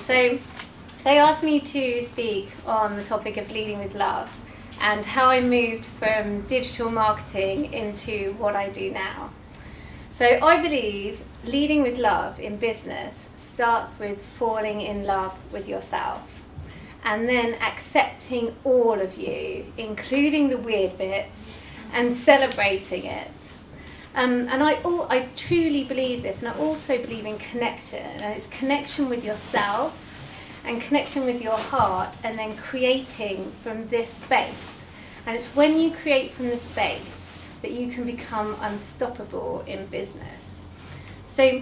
So they asked me to speak on the topic of leading with love and how I moved from digital marketing into what I do now. So I believe leading with love in business starts with falling in love with yourself and then accepting all of you, including the weird bits, and celebrating it. And I truly believe this, and I also believe in connection, and it's connection with yourself and connection with your heart, and then creating from this space. And it's when you create from this space that you can become unstoppable in business. So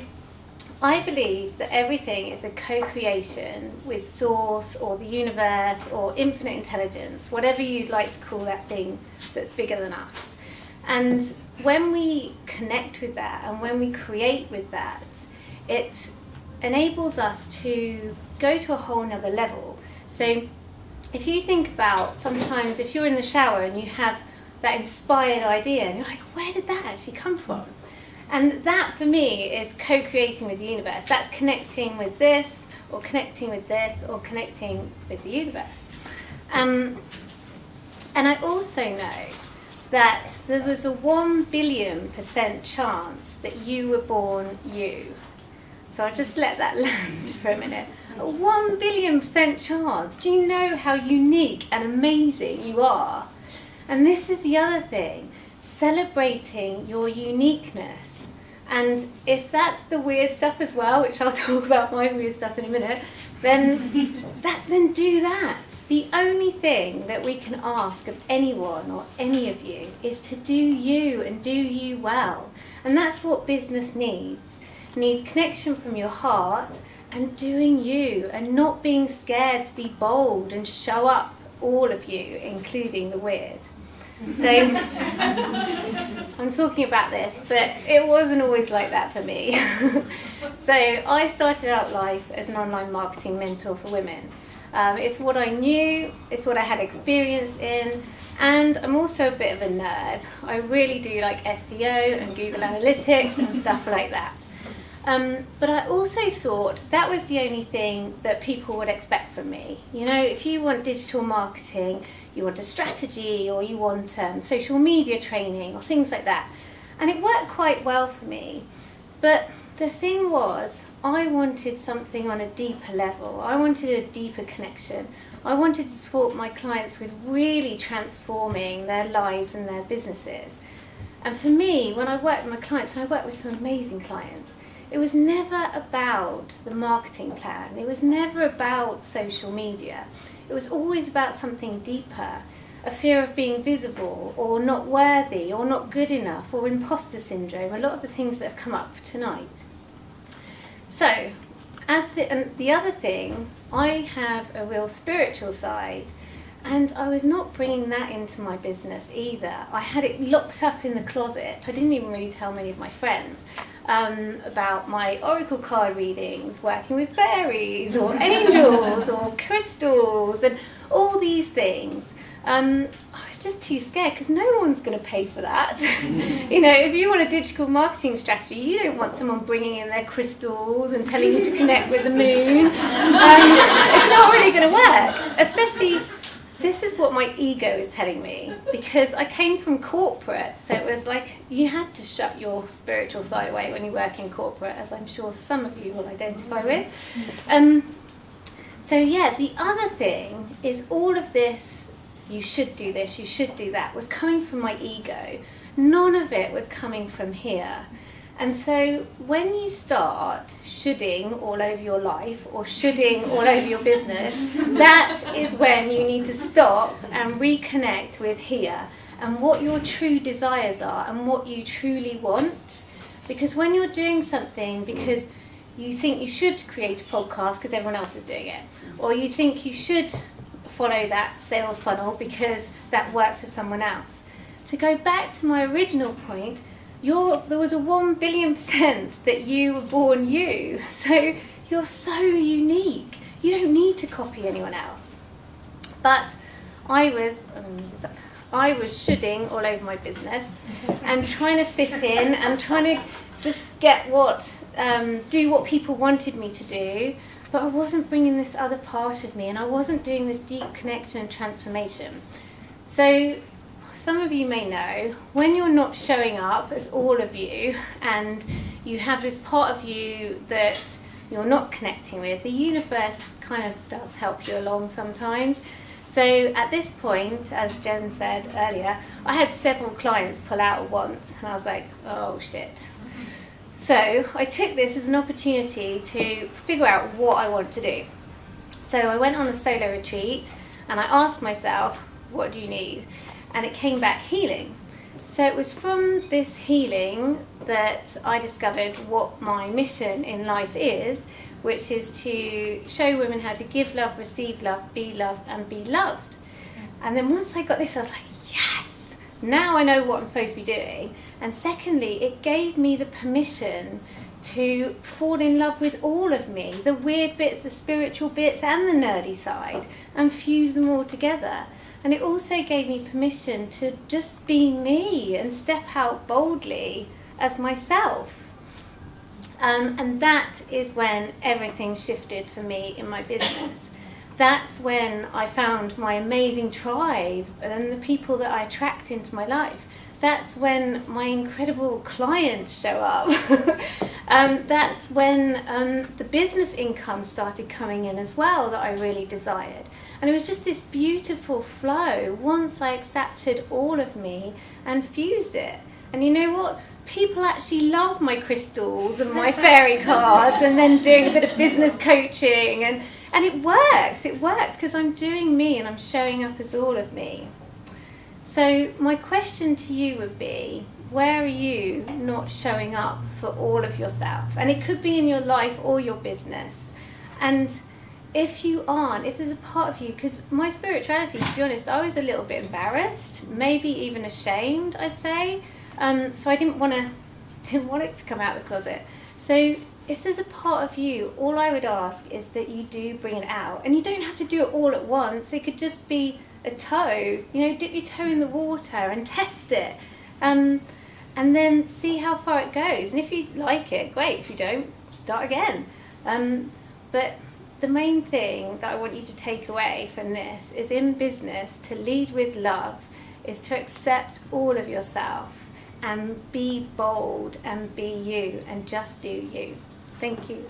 I believe that everything is a co-creation with source or the universe or infinite intelligence, whatever you'd like to call that thing that's bigger than us. And when we connect with that and when we create with that, it enables us to go to a whole nother level. So if you think about sometimes if you're in the shower and you have that inspired idea and you're like, where did that actually come from? And that for me is co-creating with the universe. That's connecting with this or connecting with this or connecting with the universe. And I also know that there was a 1 billion% chance that you were born you. So I'll just let that land for a minute. A 1 billion% chance. Do you know how unique and amazing you are? And this is the other thing, celebrating your uniqueness. And if that's the weird stuff as well, which I'll talk about my weird stuff in a minute, then do that. The only thing that we can ask of anyone or any of you is to do you and do you well. And that's what business needs. It needs connection from your heart and doing you and not being scared to be bold and show up all of you, including the weird. So I'm talking about this, but it wasn't always like that for me. So I started out life as an online marketing mentor for women. It's what I knew, it's what I had experience in, and I'm also a bit of a nerd. I really do like SEO and Google Analytics and stuff like that. But I also thought that was the only thing that people would expect from me. You know, if you want digital marketing, you want a strategy, or you want social media training, or things like that. And it worked quite well for me. But the thing was, I wanted something on a deeper level. I wanted a deeper connection. I wanted to support my clients with really transforming their lives and their businesses. And for me, when I worked with my clients, and I worked with some amazing clients, it was never about the marketing plan. It was never about social media. It was always about something deeper, a fear of being visible or not worthy or not good enough or imposter syndrome, a lot of the things that have come up tonight. So, the other thing, I have a real spiritual side, and I was not bringing that into my business either. I had it locked up in the closet. I didn't even really tell many of my friends about my oracle card readings, working with fairies or angels or crystals and all these things. I was just too scared because no one's going to pay for that. You know, if you want a digital marketing strategy, you don't want someone bringing in their crystals and telling you to connect with the moon. It's not really going to work, especially. This is what my ego is telling me, because I came from corporate, so it was like you had to shut your spiritual side away when you work in corporate, as I'm sure some of you will identify with. So yeah, the other thing is all of this, you should do this, you should do that, was coming from my ego. None of it was coming from here. And so when you start shoulding all over your life or shoulding all over your business, that is when you need to stop and reconnect with here and what your true desires are and what you truly want. Because when you're doing something because you think you should create a podcast because everyone else is doing it, or you think you should follow that sales funnel because that worked for someone else. To go back to my original point, there was a 1 billion% that you were born you. So you're so unique. You don't need to copy anyone else. But I was shoulding all over my business and trying to fit in and trying to just get do what people wanted me to do. but I wasn't bringing this other part of me, and I wasn't doing this deep connection and transformation. So some of you may know, when you're not showing up as all of you, and you have this part of you that you're not connecting with, the universe kind of does help you along sometimes. So at this point, as Jen said earlier, I had several clients pull out at once, and I was like, oh shit. So I took this as an opportunity to figure out what I want to do. So I went on a solo retreat, and I asked myself, what do you need? And it came back healing. So it was from this healing that I discovered what my mission in life is, which is to show women how to give love, receive love, be loved, and be loved. And then once I got this, I was like, yes, now I know what I'm supposed to be doing. And secondly, it gave me the permission to fall in love with all of me, the weird bits, the spiritual bits, and the nerdy side, and fuse them all together. And it also gave me permission to just be me and step out boldly as myself. And that is when everything shifted for me in my business. That's when I found my amazing tribe and the people that I attract into my life. That's when my incredible clients show up. That's when the business income started coming in as well that I really desired. And it was just this beautiful flow once I accepted all of me and fused it. And you know what? People actually love my crystals and my fairy cards, and then doing a bit of business coaching. And it works because I'm doing me and I'm showing up as all of me. So my question to you would be, where are you not showing up for all of yourself? And it could be in your life or your business. And if you aren't, if there's a part of you, because my spirituality, to be honest, I was a little bit embarrassed, maybe even ashamed, I'd say. So I didn't want it to come out of the closet. So if there's a part of you, all I would ask is that you do bring it out. And you don't have to do it all at once. It could just be a toe. Dip your toe in the water and test it. And then see how far it goes. And if you like it, great. If you don't, start again. But the main thing that I want you to take away from this is, in business, to lead with love is to accept all of yourself and be bold and be you and just do you. Thank you.